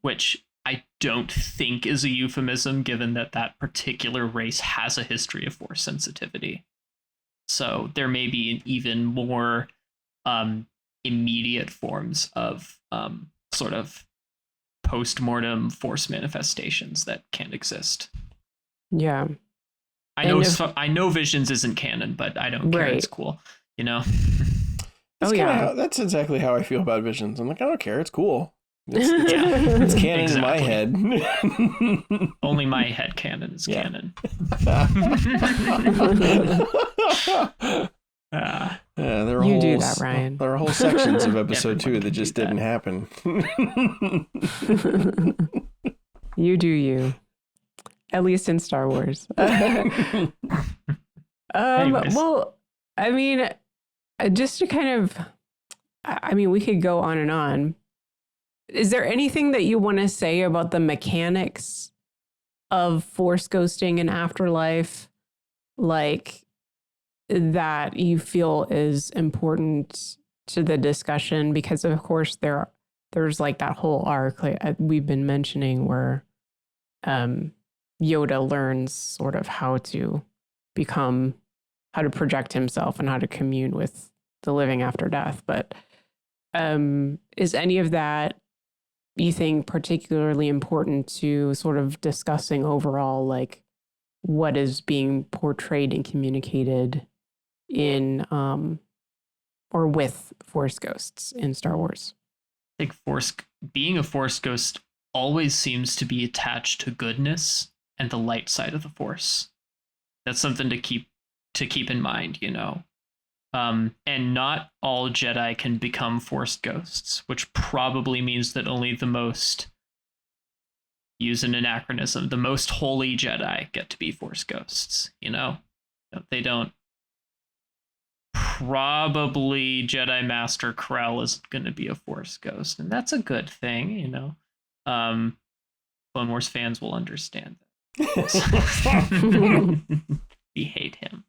Which I don't think is a euphemism, given that particular race has a history of Force sensitivity. So there may be an even more immediate forms of sort of post-mortem Force manifestations that can exist. Yeah. I know Visions isn't canon, but I don't care. It's cool, That's exactly how I feel about Visions. I'm like, I don't care. It's cool. It's canon in my head. Only my head canon is canon. There are you do that, Ryan. There are whole sections of episode 2 that just didn't happen. You do you. At least in Star Wars. Well, I mean, just to kind of, we could go on and on. Is there anything that you want to say about the mechanics of Force ghosting and Afterlife, that you feel is important to the discussion? Because of course there's that whole arc we've been mentioning where Yoda learns sort of how to project himself and how to commune with the living after death. But is any of that, you think, particularly important to sort of discussing overall, what is being portrayed and communicated in or with Force ghosts in Star Wars. I think being a Force ghost always seems to be attached to goodness and the light side of the Force. That's something to keep in mind, you know. And not all Jedi can become Force ghosts, which probably means that only the most, use an anachronism, the most holy Jedi get to be Force ghosts, you know? They don't. Probably Jedi Master Krell isn't going to be a Force ghost, and that's a good thing, you know? Clone Wars fans will understand that. We hate him.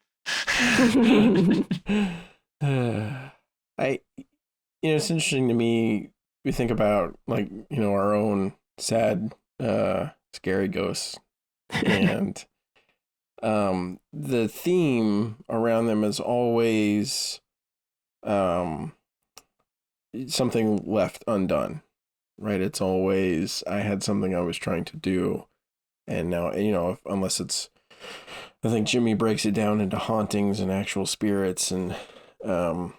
It's interesting to me. We think about, like, you know, our own sad, scary ghosts, and the theme around them is always something left undone, right? It's always, I had something I was trying to do, and now, you know, unless it's, I think Jimmy breaks it down into hauntings and actual spirits, and so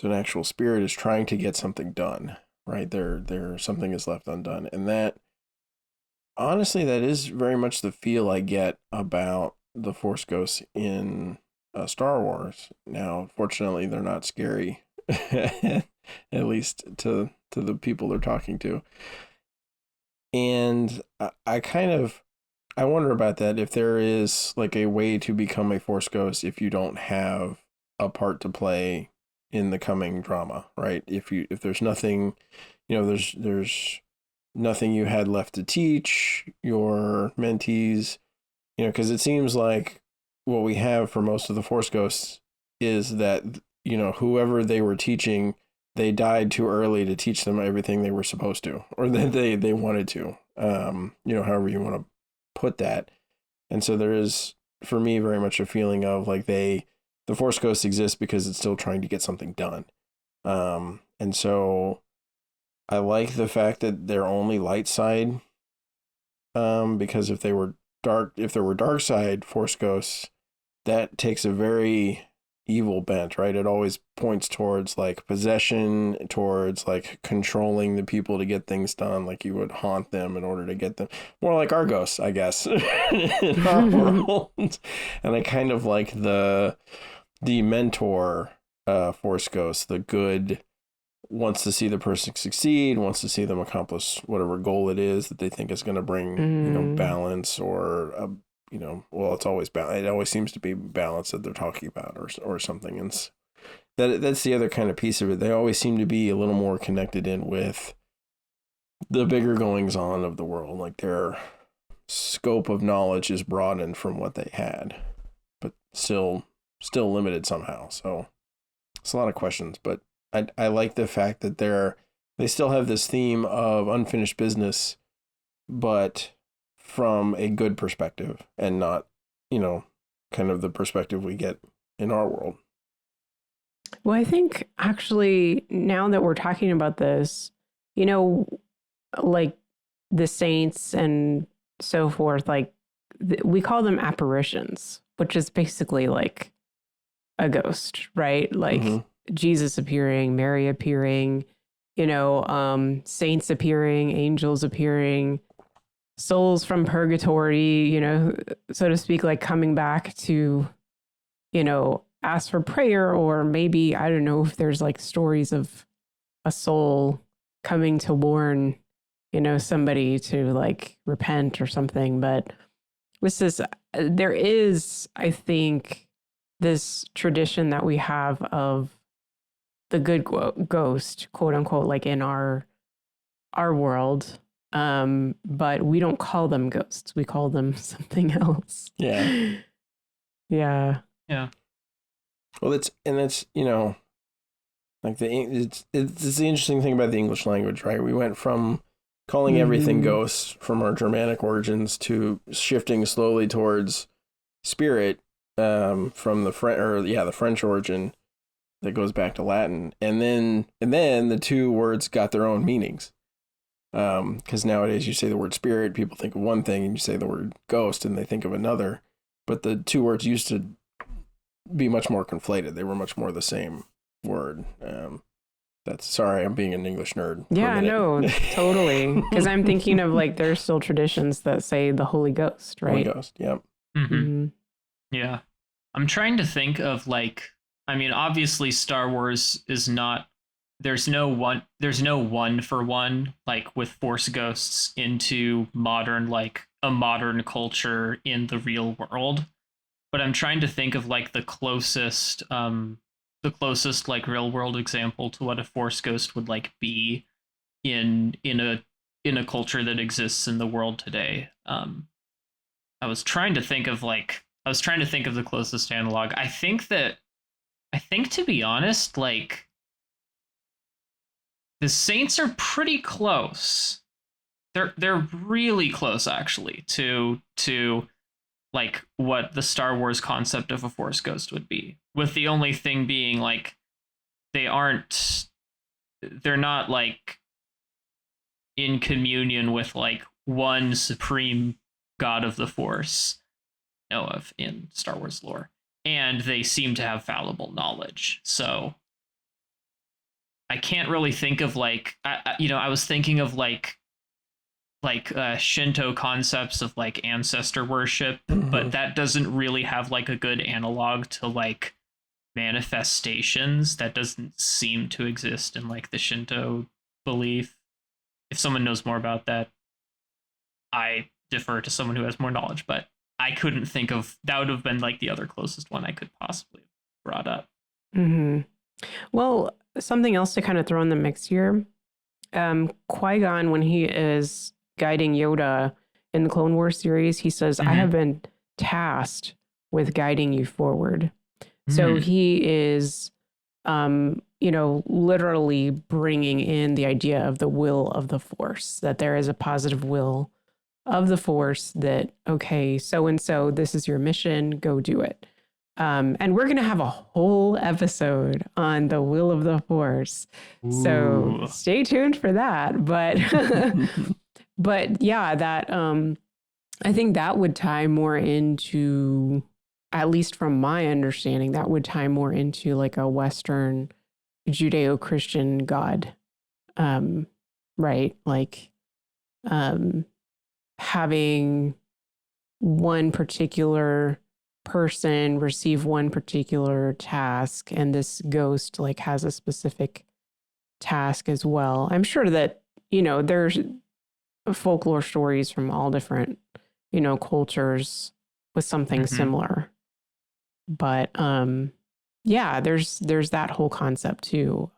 an actual spirit is trying to get something done, right? There something is left undone, and that, honestly, that is very much the feel I get about the Force ghosts in Star Wars. Now, fortunately, they're not scary, at least to the people they're talking to, and I wonder about that, if there is like a way to become a Force ghost if you don't have a part to play in the coming drama, right? If there's nothing, you know, there's nothing you had left to teach your mentees, you know, because it seems like what we have for most of the Force ghosts is that, you know, whoever they were teaching, they died too early to teach them everything they were supposed to, or that they wanted to, you know, however you want to put that. And so there is, for me, very much a feeling of like the Force ghost exists because it's still trying to get something done. And so I like the fact that they're only light side, because if there were dark side Force ghosts, that takes a very evil bent, right? It always points towards like possession, towards like controlling the people to get things done, like you would haunt them in order to get them, more like our ghosts, I guess, in our world. And I kind of like the mentor Force ghost, the good, wants to see the person succeed, wants to see them accomplish whatever goal it is that they think is going to bring, you know, balance, or you know, well, it's always balance. It always seems to be balance that they're talking about, or something. And that's the other kind of piece of it. They always seem to be a little more connected in with the bigger goings on of the world. Like their scope of knowledge is broadened from what they had, but still limited somehow. So it's a lot of questions, but I like the fact that they still have this theme of unfinished business, but from a good perspective, and not, you know, kind of the perspective we get in our world. Well, I think actually, now that we're talking about this, you know, like the saints and so forth, like we call them apparitions, which is basically like a ghost, right? Like Jesus appearing, Mary appearing, you know, saints appearing, angels appearing, souls from purgatory, you know, so to speak, like coming back to, you know, ask for prayer, or maybe, I don't know if there's like stories of a soul coming to warn, you know, somebody to like repent or something. But there is, I think, this tradition that we have of the good ghost, quote unquote, like in our world. But we don't call them ghosts. We call them something else. Yeah. Yeah. Yeah. Well, it's, you know, like it's the interesting thing about the English language, right? We went from calling everything ghosts from our Germanic origins to shifting slowly towards spirit, from the French origin that goes back to Latin. And then the two words got their own meanings. Because nowadays you say the word spirit, people think of one thing, and you say the word ghost and they think of another. but the two words used to be much more conflated. They were much more the same word. Sorry, I'm being an English nerd. Yeah, no, totally. Because I'm thinking of like there's still traditions that say the Holy Ghost, right? Holy Ghost, yep. Yeah. I'm trying to think of like, I mean, obviously Star Wars is not, there's no one for one, like with Force ghosts into modern, like a modern culture in the real world. But I'm trying to think of like the closest like real world example to what a Force ghost would like be in a culture that exists in the world today. I was trying to think of the closest analog. I think to be honest, like the Saints are pretty close. They're really close actually to like what the Star Wars concept of a Force ghost would be. With the only thing being like they're not like in communion with like one supreme god of the Force know of in Star Wars lore, and they seem to have fallible knowledge. So I can't really think of like I was thinking of like Shinto concepts of like ancestor worship, but that doesn't really have like a good analog to like manifestations. That doesn't seem to exist in like the Shinto belief. If someone knows more about that, I defer to someone who has more knowledge, but I couldn't think of, that would have been like the other closest one I could possibly have brought up. Well, something else to kind of throw in the mix here. Qui-Gon, when he is guiding Yoda in the Clone Wars series, he says, I have been tasked with guiding you forward. So he is, literally bringing in the idea of the will of the Force, that there is a positive will of the Force that, okay, so-and-so, this is your mission, go do it. And we're going to have a whole episode on the will of the Force. Ooh. So stay tuned for that. But, but yeah, that, I think that would tie more into, at least from my understanding, that would tie more into like a Western Judeo-Christian God, right? Like, having one particular person receive one particular task, and this ghost like has a specific task as well. I'm sure that, there's folklore stories from all different, cultures with something similar. But yeah, there's that whole concept too.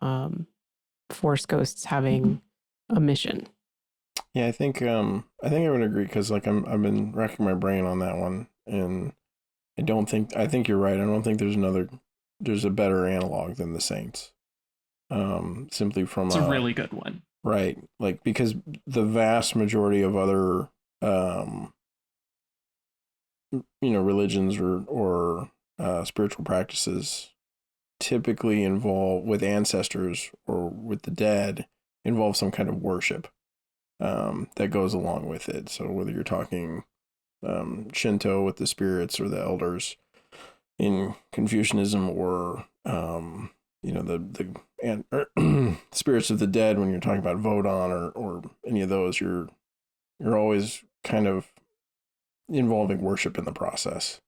Force ghosts having a mission. Yeah, I think I would agree, because like I've been racking my brain on that one, and I think you're right. I don't think there's a better analog than the Saints. Simply from it's a really good one. Right. Like, because the vast majority of other religions or spiritual practices typically involve, with ancestors or with the dead, involve some kind of worship that goes along with it. So whether you're talking Shinto with the spirits or the elders in Confucianism, or the spirits of the dead when you're talking about Vodon or any of those, you're always kind of involving worship in the process.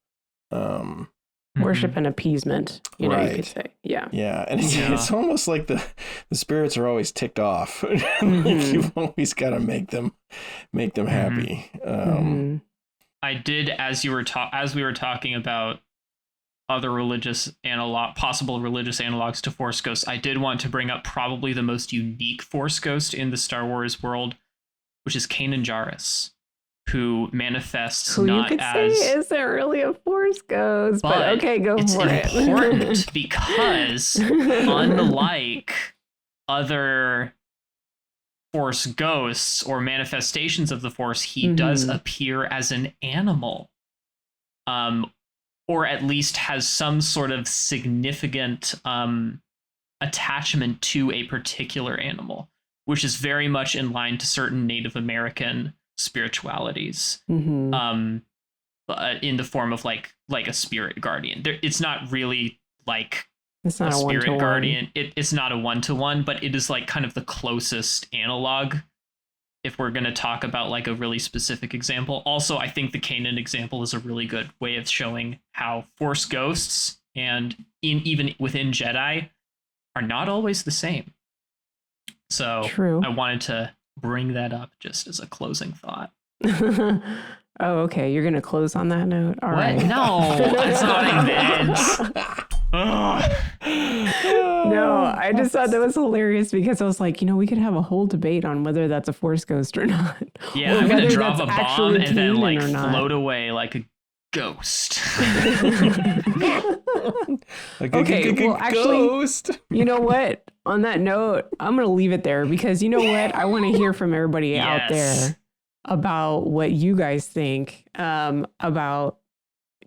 Worship and appeasement, right. You could say. Yeah. Yeah. And it's almost like the spirits are always ticked off. Like you've always got to make them happy. I did, as we were talking about other possible religious analogs to Force ghosts, I did want to bring up probably the most unique Force ghost in the Star Wars world, which is Kanan Jarrus, who manifests not you could as say isn't really a Force ghost, but okay, go for it. It's important because unlike other Force ghosts or manifestations of the Force, he does appear as an animal, or at least has some sort of significant attachment to a particular animal, which is very much in line to certain Native American spiritualities. in the form of like a spirit guardian. It's not really like it's not a spirit one-to-one. guardian. It's not a one-to-one, but it is like kind of the closest analog if we're going to talk about like a really specific example. Also, I think the Kanan example is a really good way of showing how Force ghosts and even within Jedi are not always the same. So True. I wanted to bring that up just as a closing thought. Oh, okay. You're going to close on that note? All right. No, that's not what I meant. No, I just thought that was hilarious because I was like, we could have a whole debate on whether that's a Force ghost or not. Yeah, I'm going to drop a bomb and then like float away like a ghost. Okay, well, actually, ghost. You know what? On that note, I'm going to leave it there because you know what? I want to hear from everybody out there about what you guys think about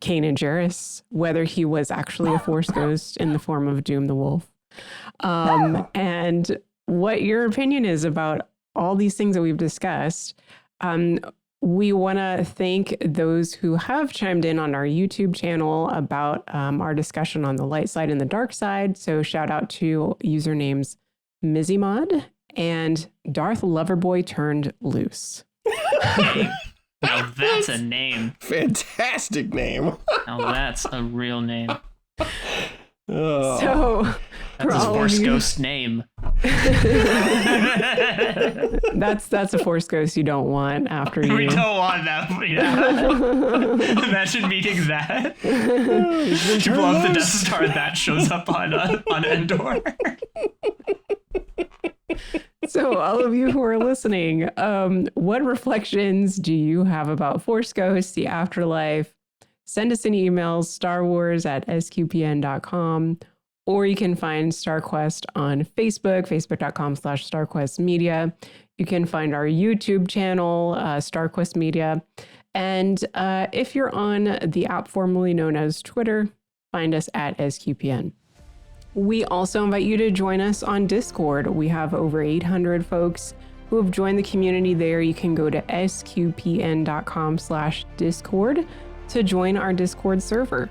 Kanan Jarrus, whether he was actually a Force ghost in the form of Doom the Wolf, and what your opinion is about all these things that we've discussed. We want to thank those who have chimed in on our YouTube channel about our discussion on the light side and the dark side. So shout out to usernames Mizzymod and Darth Loverboy turned loose. Now that's a name. Fantastic name. Now that's a real name. Oh. So that's his Force ghost name. That's a Force ghost you don't want after you. We don't want that. Yeah. Imagine meeting that. You blow up the Death Star, that shows up on Endor. So all of you who are listening, what reflections do you have about Force ghosts, the afterlife? Send us an email, starwars@sqpn.com, or you can find StarQuest on Facebook, facebook.com/StarQuestMedia. You can find our YouTube channel, StarQuest Media. And if you're on the app formerly known as Twitter, find us at SQPN. We also invite you to join us on Discord. We have over 800 folks who have joined the community there. You can go to sqpn.com/Discord to join our Discord server.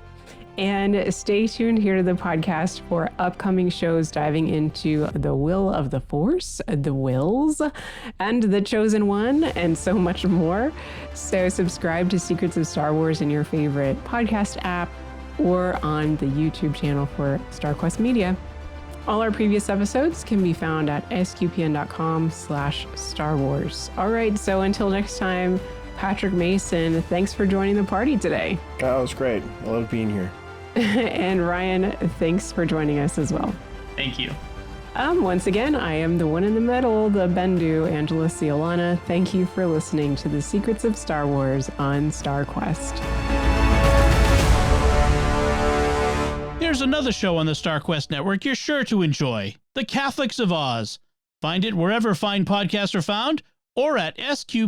And stay tuned here to the podcast for upcoming shows diving into the will of the Force, the wills, and the Chosen One, and so much more. So subscribe to Secrets of Star Wars in your favorite podcast app or on the YouTube channel for StarQuest Media. All our previous episodes can be found at sqpn.com/Star Wars. All right, so until next time, Patrick Mason, thanks for joining the party today. That was great. I love being here. And Ryan, thanks for joining us as well. Thank you. Once again, I am the one in the middle, the Bendu, Angela Sealana. Thank you for listening to the Secrets of Star Wars on StarQuest. Here's another show on the StarQuest Network you're sure to enjoy, The Catholics of Oz. Find it wherever fine podcasts are found or at sqpn.com/Oz.